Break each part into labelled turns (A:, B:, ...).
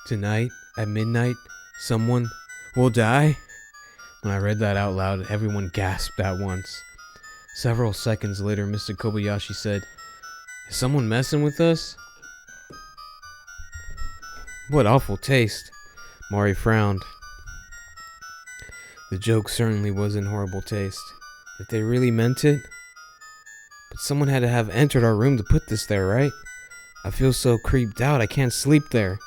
A: Tonight, at midnight, someone will die? When I read that out loud, everyone gasped at once. Several seconds later, Mr. Kobayashi said, "Is someone messing with us?" What awful taste. Mari frowned. The joke certainly was in horrible taste. If they really meant it. But someone had to have entered our room to put this there, right? I feel so creeped out, I can't sleep there.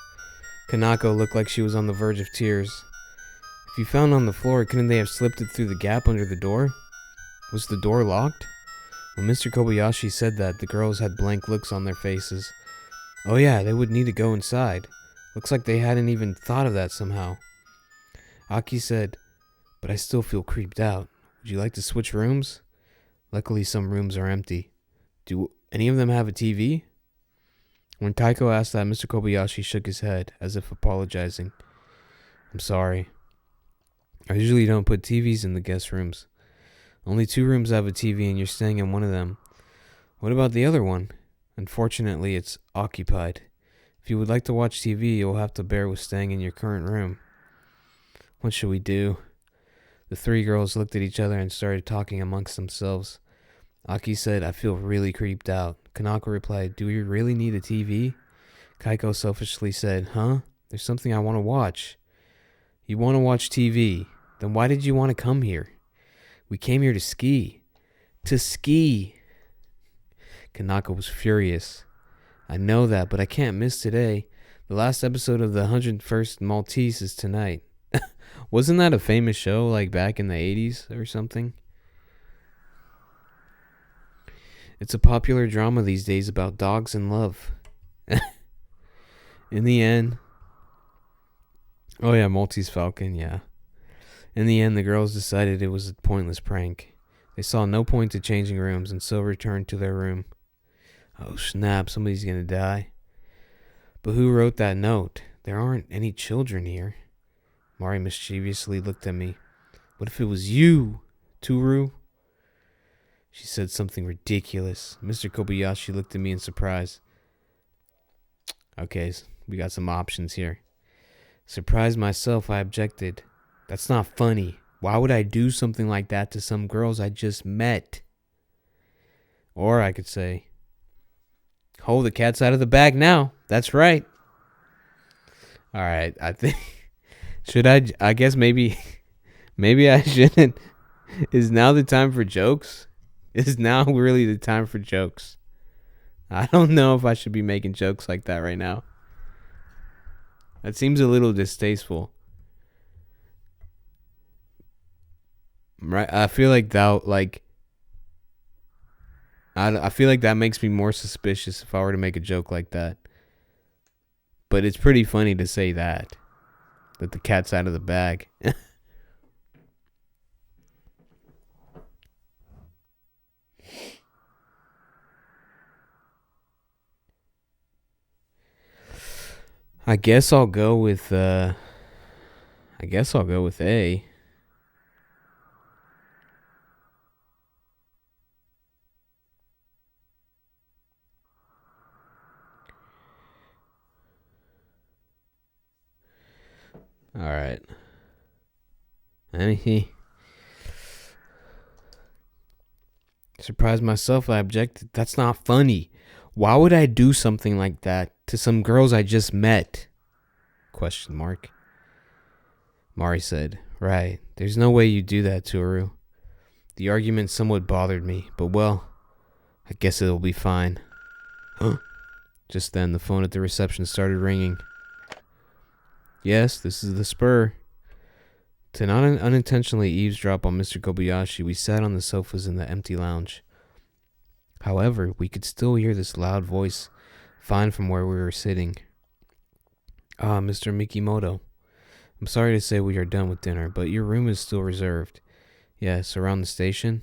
A: Kanako looked like she was on the verge of tears. If you found it on the floor, couldn't they have slipped it through the gap under the door? Was the door locked? When Mr. Kobayashi said that, the girls had blank looks on their faces. Oh yeah, they would need to go inside. Looks like they hadn't even thought of that somehow. Aki said, "But I still feel creeped out. Would you like to switch rooms?" Luckily, some rooms are empty. Do any of them have a TV? When Kaiko asked that, Mr. Kobayashi shook his head, as if apologizing. "I'm sorry. I usually don't put TVs in the guest rooms. Only 2 rooms have a TV and you're staying in one of them. What about the other one? Unfortunately, it's occupied. If you would like to watch TV, you'll have to bear with staying in your current room." What should we do? The 3 girls looked at each other and started talking amongst themselves. Aki said, "I feel really creeped out." Kanako replied, "Do we really need a TV?" Kaiko selfishly said, "Huh? There's something I want to watch." "You want to watch TV? Then why did you want to come here?" "We came here to ski." "To ski?" Kanako was furious. "I know that, but I can't miss today. The last episode of the 101st Maltese is tonight." Wasn't that a famous show like back in the 80s or something? It's a popular drama these days about dogs and love. In the end... Oh yeah, Maltese Falcon, yeah. In the end, the girls decided it was a pointless prank. They saw no point to changing rooms and so returned to their room. Oh snap, somebody's gonna die. But who wrote that note? There aren't any children here. Mari mischievously looked at me. What if it was you, Toru? She said something ridiculous. Mr. Kobayashi looked at me in surprise. Okay, we got some options here. Surprised myself, I objected. That's not funny. Why would I do something like that to some girls I just met? Or I could say, "Oh, the cat's out of the bag now. That's right." Alright, I think... Should I guess maybe I shouldn't. Is now the time for jokes? Is now really the time for jokes? I don't know if I should be making jokes like that right now. That seems a little distasteful. Right? I feel like I feel like that makes me more suspicious if I were to make a joke like that. But it's pretty funny to say that the cat's out of the bag. I guess I'll go with A. All right. Surprised myself, I objected. That's not funny. Why would I do something like that to some girls I just met? Question mark. Mari said, "Right. There's no way you'd do that, Toru." The argument somewhat bothered me, but well, I guess it'll be fine. Huh? Just then, the phone at the reception started ringing. "Yes, this is the Spur." To not unintentionally eavesdrop on Mr. Kobayashi, we sat on the sofas in the empty lounge. However, we could still hear this loud voice fine from where we were sitting. "Ah, Mr. Mikimoto. I'm sorry to say we are done with dinner, but your room is still reserved. Yes, around the station.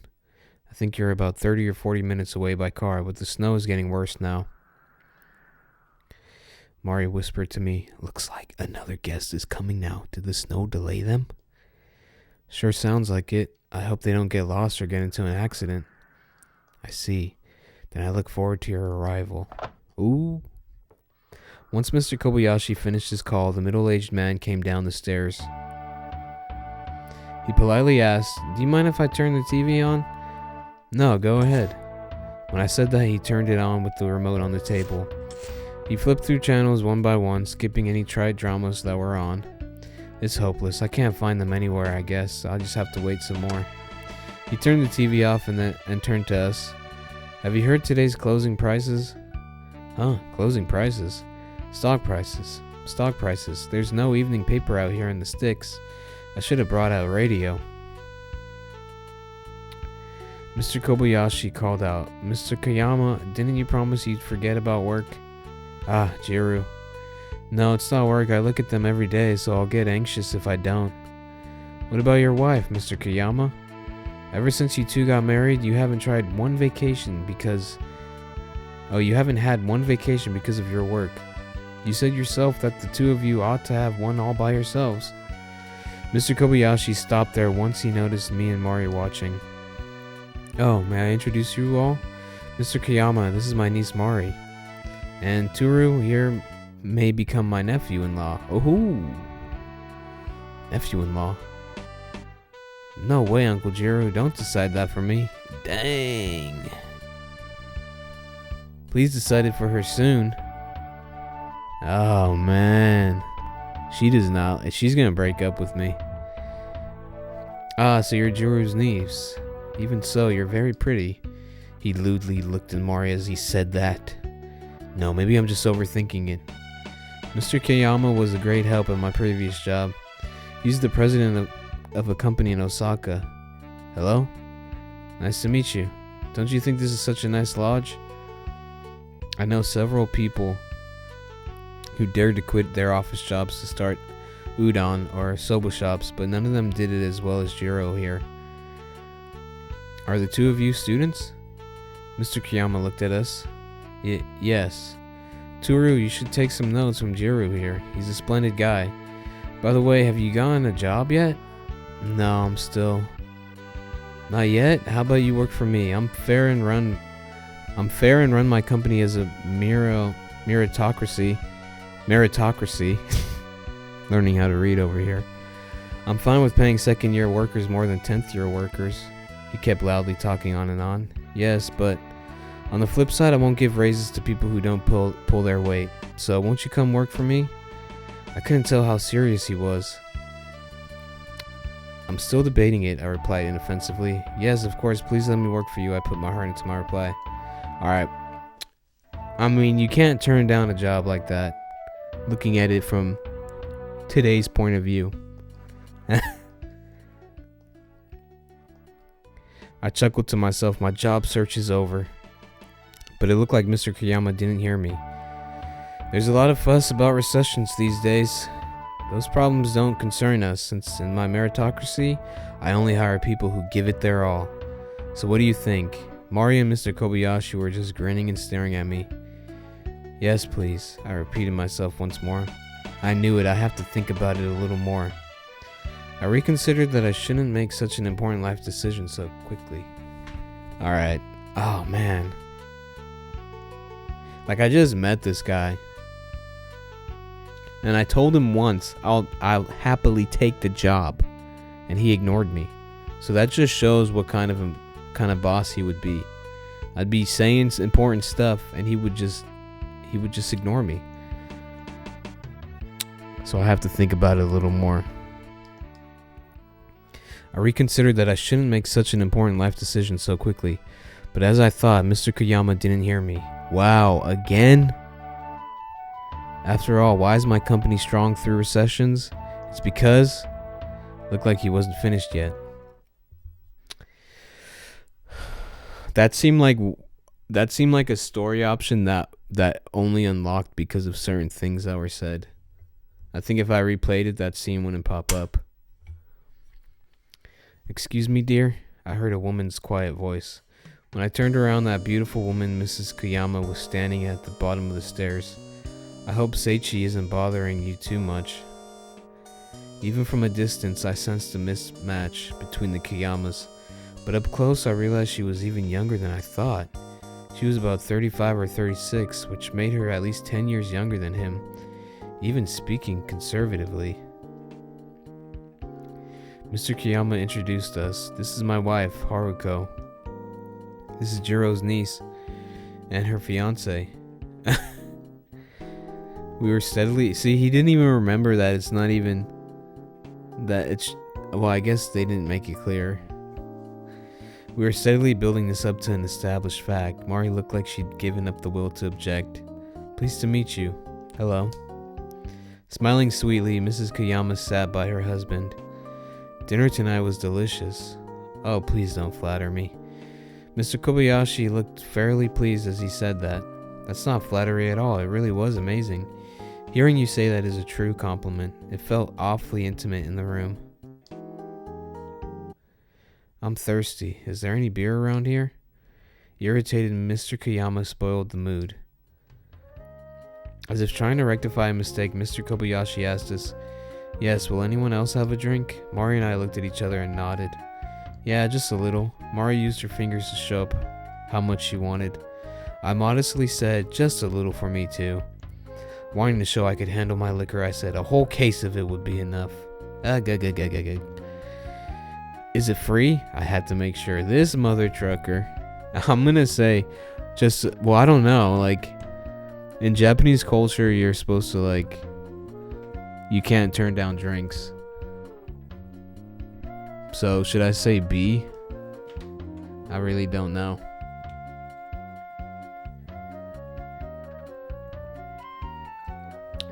A: I think you're about 30 or 40 minutes away by car, but the snow is getting worse now." Mari whispered to me, "Looks like another guest is coming now. Did the snow delay them?" "Sure sounds like it. I hope they don't get lost or get into an accident." "I see. Then I look forward to your arrival." Ooh. Once Mr. Kobayashi finished his call, the middle-aged man came down the stairs. He politely asked, "Do you mind if I turn the TV on?" "No, go ahead." When I said that, he turned it on with the remote on the table. He flipped through channels one by one, skipping any trite dramas that were on. It's hopeless. I can't find them anywhere, I guess. I'll just have to wait some more. He turned the TV off and turned to us. "Have you heard today's closing prices?" "Huh? Closing prices? Stock prices. Stock prices. There's no evening paper out here in the sticks. I should have brought out radio." Mr. Kobayashi called out, "Mr. Kayama, didn't you promise you'd forget about work?" "Ah, Jiru. No, it's not work. I look at them every day, so I'll get anxious if I don't." "What about your wife, Mr. Kayama? Ever since you two got married, you haven't tried one vacation because... you haven't had one vacation because of your work. You said yourself that the two of you ought to have one all by yourselves." Mr. Kobayashi stopped there once he noticed me and Mari watching. "Oh, may I introduce you all? Mr. Kayama, this is my niece Mari. And Toru here may become my nephew-in-law." "Oh-hoo! Nephew-in-law? No way, Uncle Jiro. Don't decide that for me." "Dang. Please decide it for her soon." "Oh, man. She does not. She's gonna break up with me." "Ah, so you're Jiro's niece. Even so, you're very pretty." He lewdly looked at Mari as he said that. No, maybe I'm just overthinking it. Mr. Kayama was a great help at my previous job. He's the president of a company in Osaka. "Hello? Nice to meet you. Don't you think this is such a nice lodge?" I know several people who dared to quit their office jobs to start udon or soba shops, but none of them did it as well as Jiro here. "Are the two of you students?" Mr. Kayama looked at us. Yes. Toru, you should take some notes from Jiro here. He's a splendid guy. By the way, have you gotten a job yet?" "No, I'm still..." "Not yet? How about you work for me? I'm fair and run my company as a meritocracy. Learning how to read over here. I'm fine with paying second-year workers more than 10th-year workers." He kept loudly talking on and on. "Yes, but on the flip side, I won't give raises to people who don't pull their weight. So won't you come work for me?" I couldn't tell how serious he was. "I'm still debating it," I replied inoffensively. "Yes, of course, please let me work for you," I put my heart into my reply. Alright. I mean, you can't turn down a job like that, looking at it from today's point of view. I chuckled to myself. My job search is over. But it looked like Mr. Kayama didn't hear me. "There's a lot of fuss about recessions these days. Those problems don't concern us, since in my meritocracy, I only hire people who give it their all. So what do you think?" Mari and Mr. Kobayashi were just grinning and staring at me. "Yes, please," I repeated myself once more. I knew it. I have to think about it a little more. I reconsidered that I shouldn't make such an important life decision so quickly. Alright. Oh, man. Like, I just met this guy. And I told him once, I'll happily take the job. And he ignored me. So that just shows what kind of boss he would be. I'd be saying important stuff and he would just ignore me. So I have to think about it a little more. I reconsidered that I shouldn't make such an important life decision so quickly. But as I thought, Mr. Kayama didn't hear me. Wow, again? After all, why is my company strong through recessions? It's because... Looked like he wasn't finished yet. That seemed like a story option that only unlocked because of certain things that were said. I think if I replayed it, that scene wouldn't pop up. "Excuse me, dear?" I heard a woman's quiet voice. When I turned around, that beautiful woman, Mrs. Kayama, was standing at the bottom of the stairs. "I hope Seichi isn't bothering you too much." Even from a distance, I sensed a mismatch between the Kayamas, but up close I realized she was even younger than I thought. She was about 35 or 36, which made her at least 10 years younger than him, even speaking conservatively. Mr. Kiyama introduced us. This is my wife, Haruko. This is Jiro's niece and her fiance. We were steadily... See, he didn't even remember that it's not even... That it's... Well, I guess they didn't make it clear. We were steadily building this up to an established fact. Mari looked like she'd given up the will to object. Pleased to meet you. Hello. Smiling sweetly, Mrs. Kiyama sat by her husband. Dinner tonight was delicious. Oh, please don't flatter me. Mr. Kobayashi looked fairly pleased as he said that. That's not flattery at all. It really was amazing. Hearing you say that is a true compliment. It felt awfully intimate in the room. I'm thirsty. Is there any beer around here? Irritated, Mr. Kiyama spoiled the mood. As if trying to rectify a mistake, Mr. Kobayashi asked us, Yes, will anyone else have a drink? Mari and I looked at each other and nodded. Yeah, just a little. Mari used her fingers to show up how much she wanted. I modestly said, just a little for me too. Wanting to show I could handle my liquor, I said, a whole case of it would be enough. Good. Is it free? I had to make sure. This mother trucker. I'm gonna say, well, I don't know, like, in Japanese culture, you're supposed to, like, you can't turn down drinks. So, should I say B? I really don't know.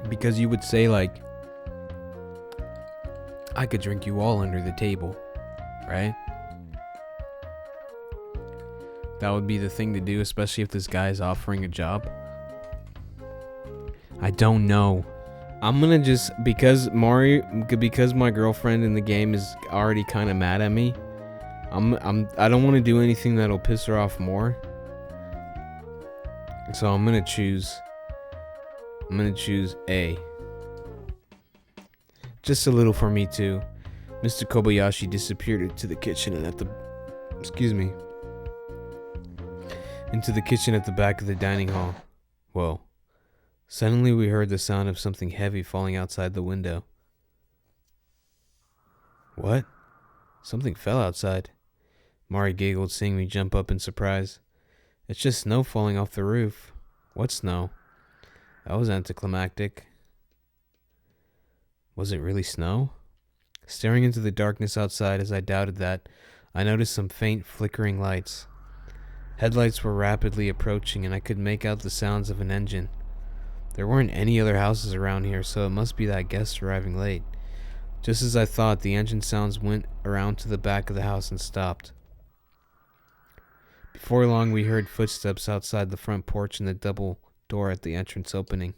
A: Because you would say, like, I could drink you all under the table, right? That would be the thing to do, especially if this guy is offering a job. I don't know. I'm gonna just, because my girlfriend in the game is already kind of mad at me, I don't want to do anything that'll piss her off more. So I'm gonna choose A. Just a little for me too. Mr. Kobayashi disappeared into the kitchen at the back of the dining hall. Whoa. Suddenly we heard the sound of something heavy falling outside the window. What? Something fell outside. Mari giggled, seeing me jump up in surprise. It's just snow falling off the roof. What snow? That was anticlimactic. Was it really snow? Staring into the darkness outside as I doubted that, I noticed some faint flickering lights. Headlights were rapidly approaching and I could make out the sounds of an engine. There weren't any other houses around here, so it must be that guests arriving late. Just as I thought, the engine sounds went around to the back of the house and stopped. Before long, we heard footsteps outside the front porch and the double door at the entrance opening.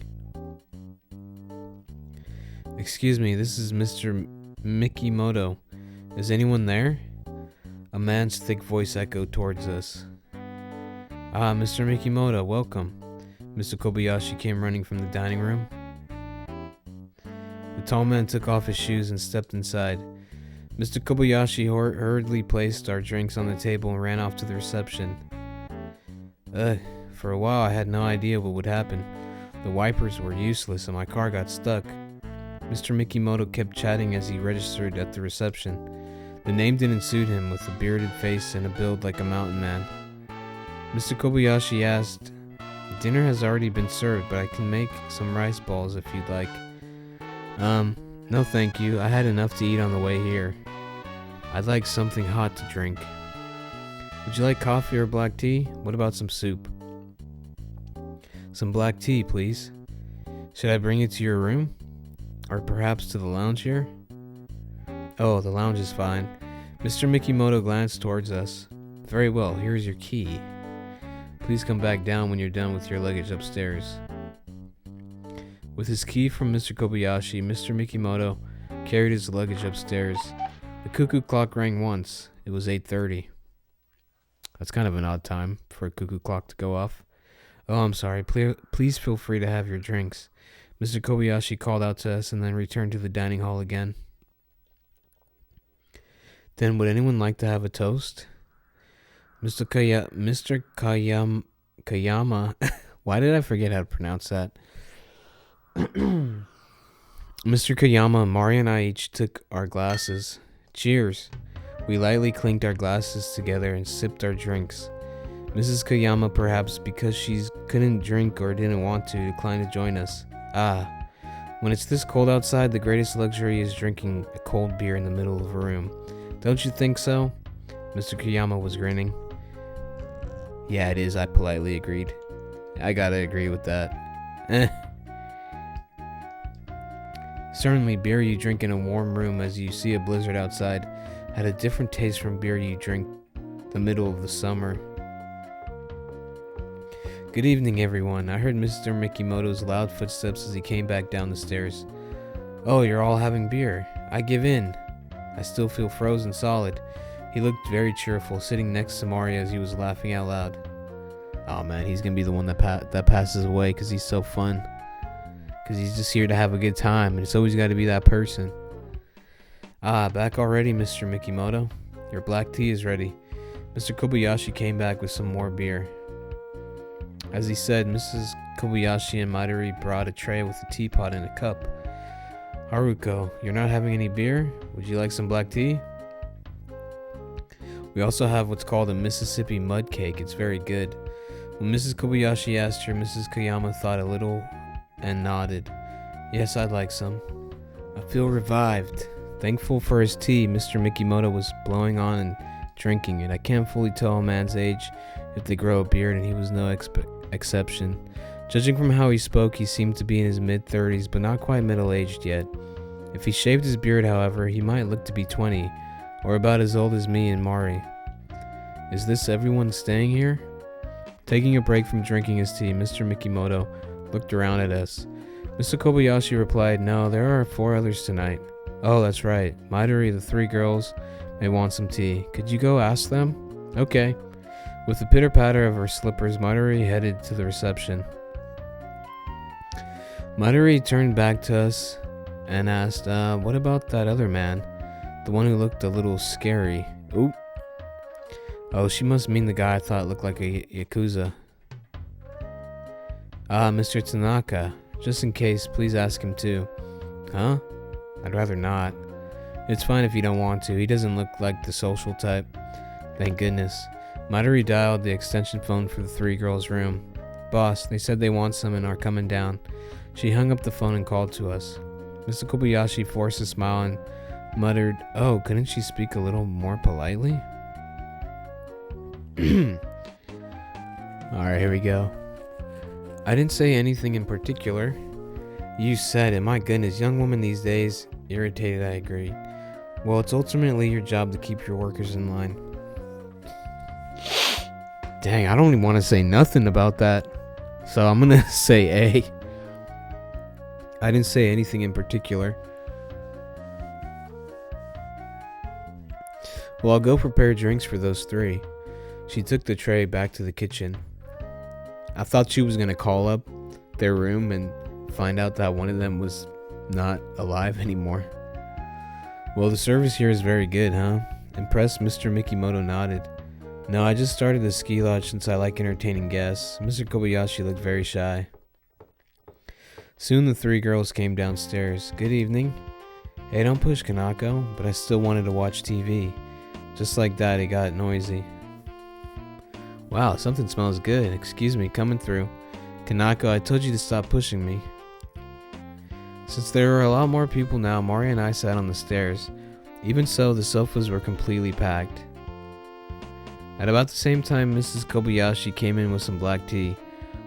A: Excuse me, this is Mr. Mikimoto. Is anyone there? A man's thick voice echoed towards us. Ah, Mr. Mikimoto, welcome. Mr. Kobayashi came running from the dining room. The tall man took off his shoes and stepped inside. Mr. Kobayashi hurriedly placed our drinks on the table and ran off to the reception. For a while I had no idea what would happen. The wipers were useless and my car got stuck. Mr. Mikimoto kept chatting as he registered at the reception. The name didn't suit him, with a bearded face and a build like a mountain man. Mr. Kobayashi asked, Dinner has already been served, but I can make some rice balls if you'd like. No thank you. I had enough to eat on the way here. I'd like something hot to drink. Would you like coffee or black tea? What about some soup? Some black tea, please. Should I bring it to your room? Or perhaps to the lounge here? Oh, the lounge is fine. Mr. Mikimoto glanced towards us. Very well, here's your key. Please come back down when you're done with your luggage upstairs. With his key from Mr. Kobayashi, Mr. Mikimoto carried his luggage upstairs. The cuckoo clock rang once. It was 8:30. That's kind of an odd time for a cuckoo clock to go off. Oh, I'm sorry. Please feel free to have your drinks. Mr. Kobayashi called out to us and then returned to the dining hall again. Then would anyone like to have a toast? Mr. Kayama. Why did I forget how to pronounce that? Mr. Kayama, Mari and I each took our glasses. Cheers. We lightly clinked our glasses together and sipped our drinks. Mrs. Kayama, perhaps because she couldn't drink or didn't want to, declined to join us. When it's this cold outside, the greatest luxury is drinking a cold beer in the middle of a room. Don't you think so? Mr. Kayama was grinning. Yeah, it is, I politely agreed. I gotta agree with that. Certainly, beer you drink in a warm room as you see a blizzard outside had a different taste from beer you drink the middle of the summer. Good evening, everyone. I heard Mr. Mikimoto's loud footsteps as he came back down the stairs. Oh, you're all having beer. I give in. I still feel frozen solid. He looked very cheerful, sitting next to Mario as he was laughing out loud. Oh man, he's gonna be the one that passes away because he's so fun. Because he's just here to have a good time, and it's always got to be that person. Back already, Mr. Mikimoto. Your black tea is ready. Mr. Kobayashi came back with some more beer. As he said, Mrs. Kobayashi and Midori brought a tray with a teapot and a cup. Haruko, you're not having any beer? Would you like some black tea? We also have what's called a Mississippi mud cake. It's very good. When Mrs. Kobayashi asked her, Mrs. Kayama thought a little and nodded. Yes, I'd like some. I feel revived. Thankful for his tea, Mr. Mikimoto was blowing on and drinking it. I can't fully tell a man's age if they grow a beard, and he was no exception. Judging from how he spoke, he seemed to be in his mid-30s, but not quite middle-aged yet. If he shaved his beard, however, he might look to be 20, or about as old as me and Mari. Is this everyone staying here? Taking a break from drinking his tea, Mr. Mikimoto looked around at us. Mr. Kobayashi replied, No, there are 4 others tonight. Oh, that's right. Midori, the 3 girls, may want some tea. Could you go ask them? Okay. With the pitter-patter of her slippers, Midori headed to the reception. Midori turned back to us and asked, what about that other man? The one who looked a little scary. Oop. Oh, she must mean the guy I thought looked like a Yakuza. Mr. Tanaka. Just in case, please ask him too. Huh? I'd rather not. It's fine if you don't want to. He doesn't look like the social type. Thank goodness. Midori dialed the extension phone for the 3 girls' room. Boss, they said they want some and are coming down. She hung up the phone and called to us. Mr. Kobayashi forced a smile and muttered, Oh, couldn't she speak a little more politely? Alright, here we go. I didn't say anything in particular. You said it. My goodness, young women these days. Irritated, I agree. Well, it's ultimately your job to keep your workers in line. Dang, I don't even want to say nothing about that. So I'm going to say A. I didn't say anything in particular. Well, I'll go prepare drinks for those 3. She took the tray back to the kitchen. I thought she was going to call up their room and find out that one of them was not alive anymore. Well, the service here is very good, huh? Impressed, Mr. Mikimoto nodded. No, I just started the ski lodge since I like entertaining guests. Mr. Kobayashi looked very shy. Soon the 3 girls came downstairs. Good evening. Hey, don't push, Kanako, but I still wanted to watch TV. Just like that, it got noisy. Wow, something smells good. Excuse me, coming through. Kanako, I told you to stop pushing me. Since there were a lot more people now, Mari and I sat on the stairs. Even so, the sofas were completely packed. At about the same time, Mrs. Kobayashi came in with some black tea.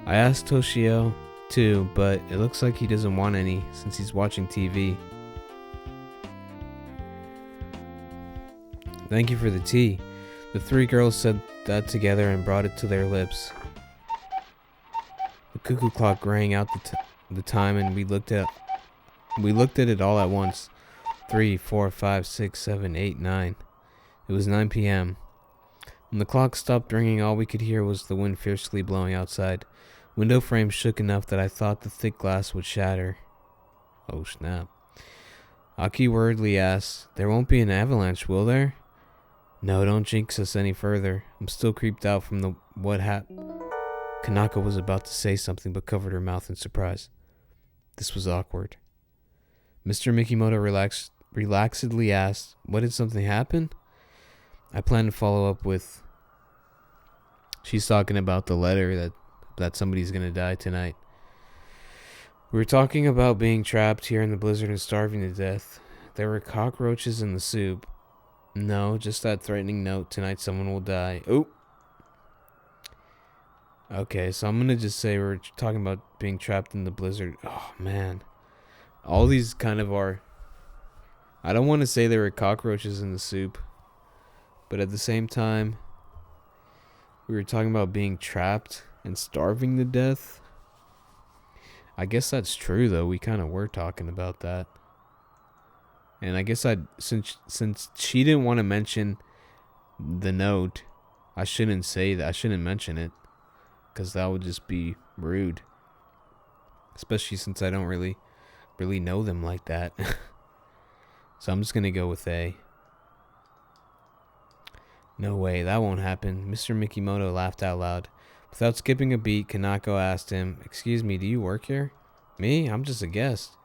A: I asked Toshio too, but it looks like he doesn't want any since he's watching TV. Thank you for the tea. The 3 girls said that together and brought it to their lips. The cuckoo clock rang out the time, and we looked at it all at once. 3, 4, 5, 6, 7, 8, 9. It was 9 p.m. When the clock stopped ringing, all we could hear was the wind fiercely blowing outside. Window frames shook enough that I thought the thick glass would shatter. Oh snap. Aki worriedly asked, There won't be an avalanche, will there? No, don't jinx us any further. I'm still creeped out from what Kanako was about to say something but covered her mouth in surprise. This was awkward. Mr. Mikimoto relaxedly asked, "What, did something happen?" I plan to follow up with, she's talking about the letter that somebody's going to die tonight. We were talking about being trapped here in the blizzard and starving to death. There were cockroaches in the soup. No, just that threatening note. Tonight someone will die. Oh. Okay, so I'm going to just say we're talking about being trapped in the blizzard. Oh, man. All these kind of are... I don't want to say there were cockroaches in the soup. But at the same time, we were talking about being trapped and starving to death. I guess that's true, though. We kind of were talking about that. And I guess since she didn't want to mention the note, I shouldn't say that. I shouldn't mention it, because that would just be rude. Especially since I don't really know them like that. So I'm just going to go with A. No way, that won't happen. Mr. Mikimoto laughed out loud. Without skipping a beat, Kanako asked him, "Excuse me, do you work here?" "Me? I'm just a guest."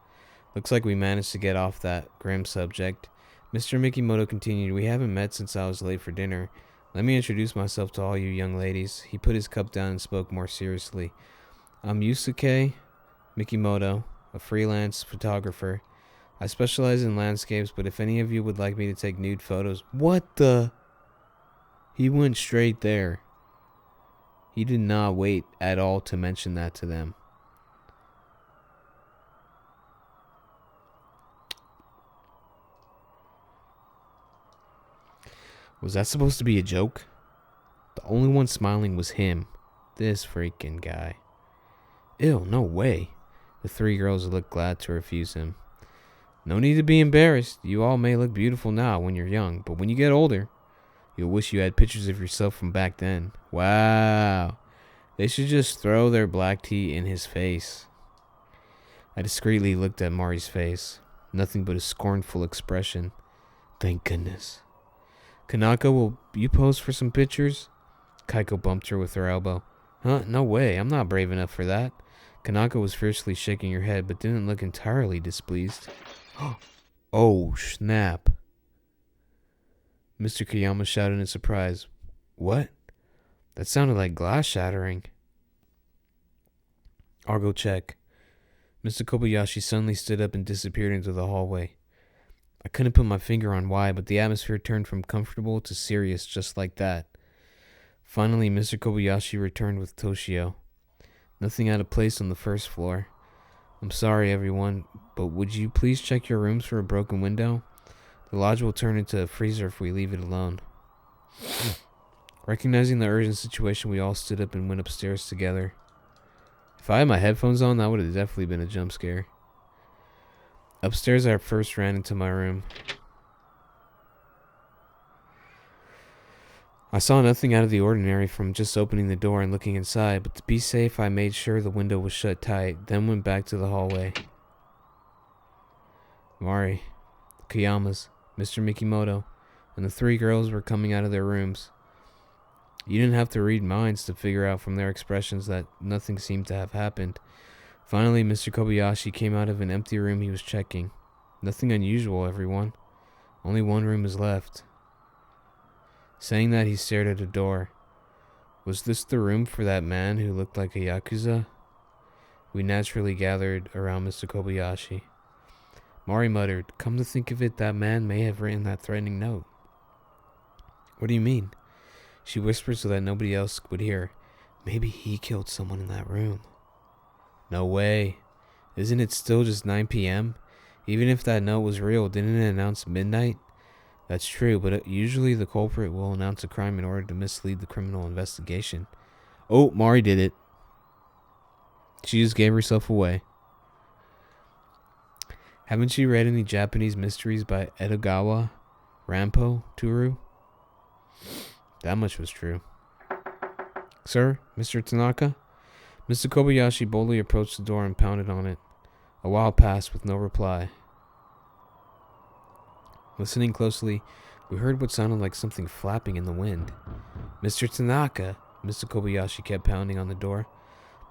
A: Looks like we managed to get off that grim subject. Mr. Mikimoto continued, "We haven't met since I was late for dinner. Let me introduce myself to all you young ladies." He put his cup down and spoke more seriously. "I'm Yusuke Mikimoto, a freelance photographer. I specialize in landscapes, but if any of you would like me to take nude photos..." What the... He went straight there. He did not wait at all to mention that to them. Was that supposed to be a joke? The only one smiling was him. This freaking guy. Ew, no way. The three girls looked glad to refuse him. "No need to be embarrassed. You all may look beautiful now when you're young, but when you get older, you'll wish you had pictures of yourself from back then." Wow. They should just throw their black tea in his face. I discreetly looked at Mari's face. Nothing but a scornful expression. Thank goodness. "Kanako, will you pose for some pictures?" Kaiko bumped her with her elbow. "Huh? No way. I'm not brave enough for that." Kanako was fiercely shaking her head, but didn't look entirely displeased. Oh, snap. Mr. Kiyama shouted in surprise. "What? That sounded like glass shattering." "I'll go check." Mr. Kobayashi suddenly stood up and disappeared into the hallway. I couldn't put my finger on why, but the atmosphere turned from comfortable to serious just like that. Finally, Mr. Kobayashi returned with Toshio. Nothing out of place on the first floor. "I'm sorry, everyone, but would you please check your rooms for a broken window? The lodge will turn into a freezer if we leave it alone." Recognizing the urgent situation, we all stood up and went upstairs together. If I had my headphones on, that would have definitely been a jump scare. Upstairs, I first ran into my room. I saw nothing out of the ordinary from just opening the door and looking inside, but to be safe, I made sure the window was shut tight, then went back to the hallway. Mari, the Kiyamas, Mr. Mikimoto, and the three girls were coming out of their rooms. You didn't have to read minds to figure out from their expressions that nothing seemed to have happened. Finally, Mr. Kobayashi came out of an empty room he was checking. Nothing unusual, everyone. Only one room is left. Saying that, he stared at a door. Was this the room for that man who looked like a Yakuza? We naturally gathered around Mr. Kobayashi. Mari muttered, "Come to think of it, that man may have written that threatening note." "What do you mean?" She whispered so that nobody else would hear. "Maybe he killed someone in that room." "No way. Isn't it still just 9 p.m.? Even if that note was real, didn't it announce midnight?" "That's true, but usually the culprit will announce a crime in order to mislead the criminal investigation." Oh, Mari did it. She just gave herself away. "Haven't you read any Japanese mysteries by Edogawa Rampo Toru?" That much was true. "Sir, Mr. Tanaka?" Mr. Kobayashi boldly approached the door and pounded on it. A while passed with no reply. Listening closely, we heard what sounded like something flapping in the wind. "Mr. Tanaka, Mr. Kobayashi kept pounding on the door,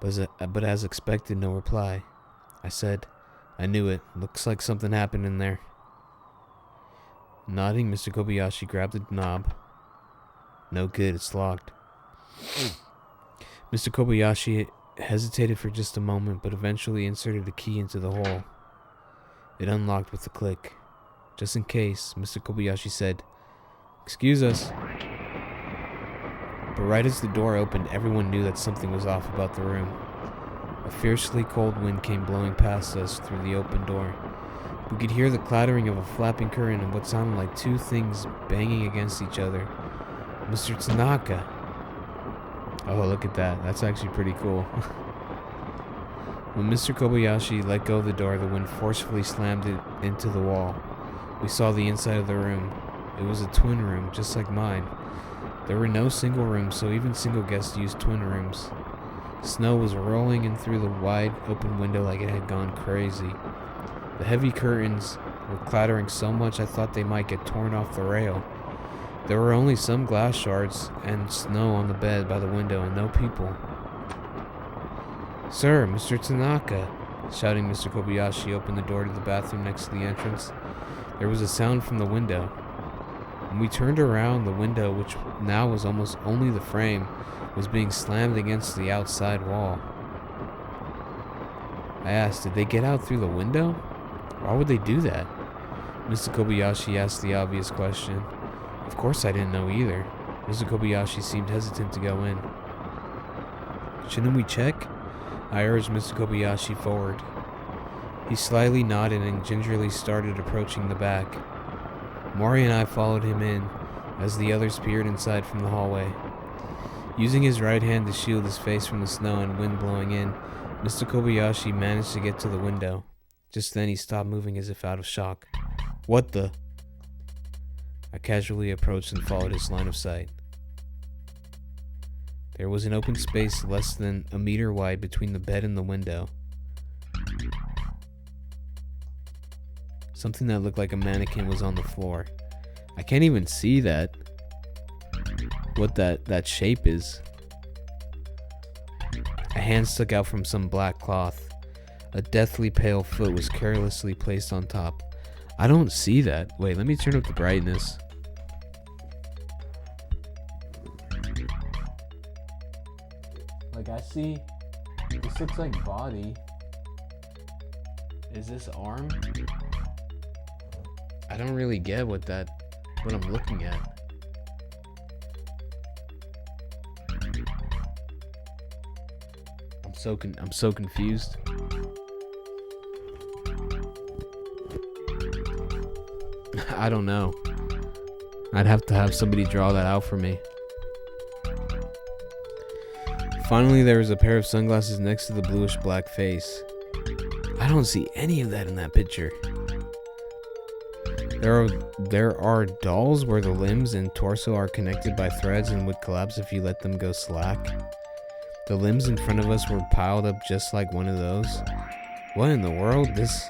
A: but as expected, no reply. I said, "I knew it. Looks like something happened in there." Nodding, Mr. Kobayashi grabbed the knob. No good, it's locked. Mr. Kobayashi hesitated for just a moment, but eventually inserted a key into the hole. It unlocked with a click. Just in case, Mr. Kobayashi said, "Excuse us." But right as the door opened, everyone knew that something was off about the room. A fiercely cold wind came blowing past us through the open door. We could hear the clattering of a flapping curtain and what sounded like two things banging against each other. Mr. Tanaka. Oh, look at that. That's actually pretty cool. When Mr. Kobayashi let go of the door, the wind forcefully slammed it into the wall. We saw the inside of the room. It was a twin room, just like mine. There were no single rooms, so even single guests used twin rooms. Snow was rolling in through the wide open window like it had gone crazy. The heavy curtains were clattering so much I thought they might get torn off the rail. There were only some glass shards and snow on the bed by the window and no people. "Sir, Mr. Tanaka!" Shouting, Mr. Kobayashi opened the door to the bathroom next to the entrance. There was a sound from the window. When we turned around, the window, which now was almost only the frame, was being slammed against the outside wall. I asked, "Did they get out through the window? Why would they do that?" Mr. Kobayashi asked the obvious question. Of course I didn't know either. Mr. Kobayashi seemed hesitant to go in. "Shouldn't we check?" I urged Mr. Kobayashi forward. He slyly nodded and gingerly started approaching the back. Mori and I followed him in as the others peered inside from the hallway. Using his right hand to shield his face from the snow and wind blowing in, Mr. Kobayashi managed to get to the window. Just then he stopped moving as if out of shock. "What the?" I casually approached and followed his line of sight. There was an open space less than a meter wide between the bed and the window. Something that looked like a mannequin was on the floor. I can't even see what that shape is. A hand stuck out from some black cloth. A deathly pale foot was carelessly placed on top. I don't see that. Wait, let me turn up the brightness. Like, I see, this looks like body. Is this arm? I don't really get what I'm looking at. I'm so confused. I don't know. I'd have to have somebody draw that out for me. Finally, there was a pair of sunglasses next to the bluish black face. I don't see any of that in that picture. There are dolls where the limbs and torso are connected by threads and would collapse if you let them go slack. The limbs in front of us were piled up just like one of those. What in the world? This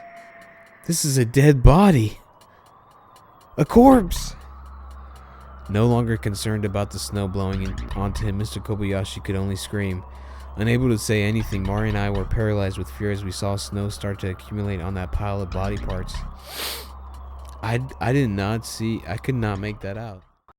A: is a dead body. A corpse! No longer concerned about the snow blowing onto him, Mr. Kobayashi could only scream. Unable to say anything, Mari and I were paralyzed with fear as we saw snow start to accumulate on that pile of body parts. I could not make that out.